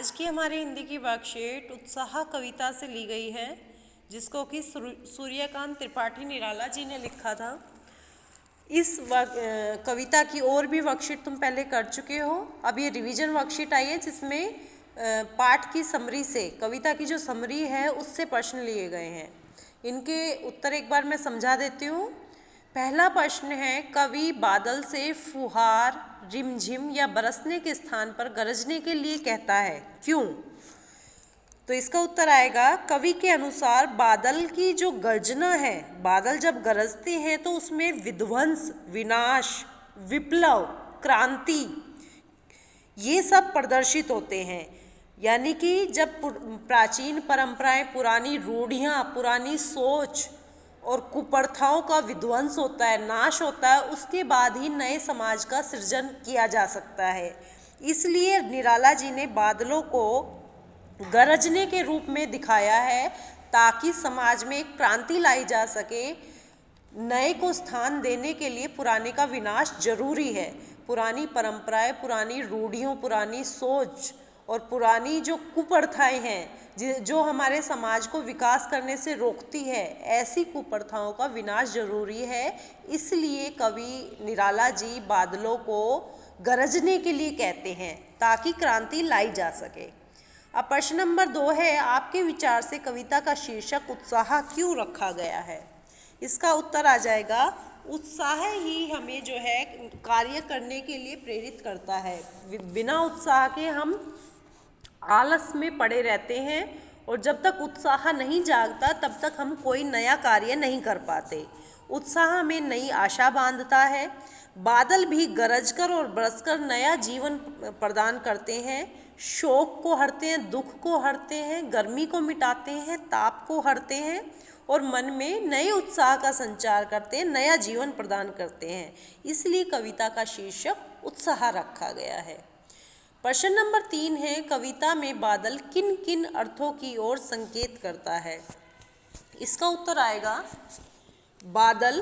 आज की हमारी हिंदी की वर्कशीट उत्साह कविता से ली गई है, जिसको कि सूर्यकांत त्रिपाठी निराला जी ने लिखा था। इस कविता की और भी वर्कशीट तुम पहले कर चुके हो। अब ये रिवीजन वर्कशीट आई है, जिसमें पाठ की समरी से, कविता की जो समरी है उससे प्रश्न लिए गए हैं। इनके उत्तर एक बार मैं समझा देती हूँ। पहला प्रश्न है, कवि बादल से फुहार, रिमझिम या बरसने के स्थान पर गरजने के लिए कहता है, क्यों? तो इसका उत्तर आएगा, कवि के अनुसार बादल की जो गर्जना है, बादल जब गरजते हैं तो उसमें विध्वंस, विनाश, विप्लव, क्रांति, ये सब प्रदर्शित होते हैं। यानी कि जब प्राचीन परंपराएं, पुरानी रूढ़ियाँ, पुरानी सोच और कुप्रथाओं का विध्वंस होता है, नाश होता है, उसके बाद ही नए समाज का सृजन किया जा सकता है। इसलिए निराला जी ने बादलों को गरजने के रूप में दिखाया है, ताकि समाज में एक क्रांति लाई जा सके। नए को स्थान देने के लिए पुराने का विनाश जरूरी है। पुरानी परंपराएं, पुरानी रूढ़ियों, पुरानी सोच और पुरानी जो कुप्रथाएं हैं, जो हमारे समाज को विकास करने से रोकती है, ऐसी कुप्रथाओं का विनाश जरूरी है। इसलिए कवि निराला जी बादलों को गरजने के लिए कहते हैं, ताकि क्रांति लाई जा सके। अब प्रश्न नंबर 2 है, आपके विचार से कविता का शीर्षक उत्साह क्यों रखा गया है? इसका उत्तर आ जाएगा, उत्साह ही हमें जो है कार्य करने के लिए प्रेरित करता है। बिना उत्साह के हम आलस में पड़े रहते हैं, और जब तक उत्साह नहीं जागता तब तक हम कोई नया कार्य नहीं कर पाते। उत्साह में नई आशा बांधता है। बादल भी गरजकर और बरसकर नया जीवन प्रदान करते हैं। शोक को हरते हैं, दुख को हरते हैं, गर्मी को मिटाते हैं, ताप को हरते हैं और मन में नए उत्साह का संचार करते हैं, नया जीवन प्रदान करते हैं। इसलिए कविता का शीर्षक उत्साह रखा गया है। प्रश्न नंबर 3 है, कविता में बादल किन किन अर्थों की ओर संकेत करता है? इसका उत्तर आएगा, बादल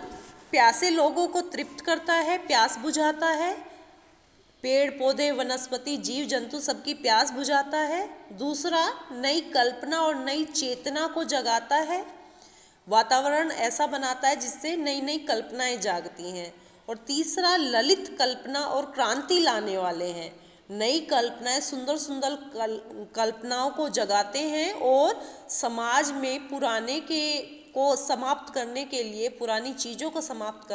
प्यासे लोगों को तृप्त करता है, प्यास बुझाता है। पेड़ पौधे, वनस्पति, जीव जंतु सबकी प्यास बुझाता है। दूसरा, नई कल्पना और नई चेतना को जगाता है। वातावरण ऐसा बनाता है जिससे नई नई कल्पनाएं जागती हैं। और तीसरा, ललित कल्पना और क्रांति लाने वाले हैं। नई कल्पनाएं, सुंदर सुंदर कल्पनाओं को जगाते हैं और समाज में पुराने को समाप्त करने के लिए, पुरानी चीज़ों को समाप्त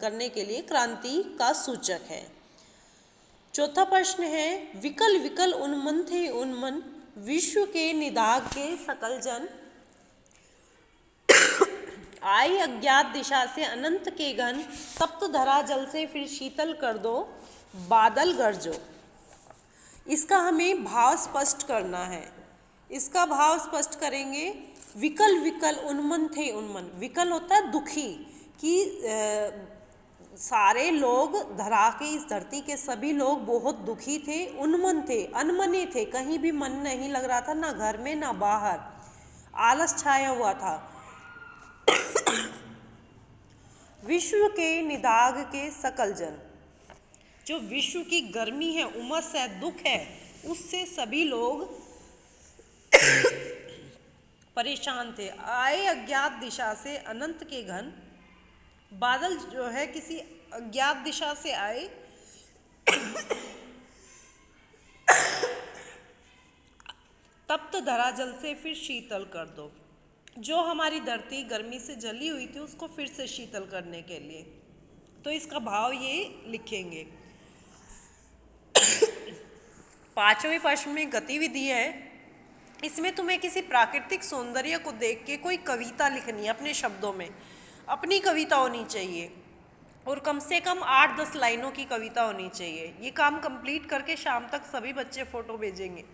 करने के लिए क्रांति का सूचक है। चौथा प्रश्न है, विकल विकल उन्मन थे उन्मन, विश्व के निदाग के सकल जन, आई अज्ञात दिशा से अनंत के घन, तप्त धरा जल से फिर शीतल कर दो, बादल गरजो। इसका हमें भाव स्पष्ट करना है। इसका भाव स्पष्ट करेंगे, विकल विकल उन्मन थे उन्मन। विकल होता है दुखी, कि सारे लोग, धरा के इस धरती के सभी लोग बहुत दुखी थे। उन्मन थे, अनमने थे, कहीं भी मन नहीं लग रहा था, ना घर में ना बाहर, आलस छाया हुआ था। विश्व के निदाग के सकल जन, जो विश्व की गर्मी है, उमस है, दुख है, उससे सभी लोग परेशान थे। आए अज्ञात दिशा से अनंत के घन, बादल जो है किसी अज्ञात दिशा से आए, तप्त धरा जल से फिर शीतल कर दो। जो हमारी धरती गर्मी से जली हुई थी, उसको फिर से शीतल करने के लिए। तो इसका भाव ये लिखेंगे। पांचवें प्रश्न में गतिविधि है। इसमें तुम्हें किसी प्राकृतिक सौंदर्य को देख के कोई कविता लिखनी है, अपने शब्दों में। अपनी कविता होनी चाहिए और कम से कम 8-10 लाइनों की कविता होनी चाहिए। ये काम कंप्लीट करके शाम तक सभी बच्चे फोटो भेजेंगे।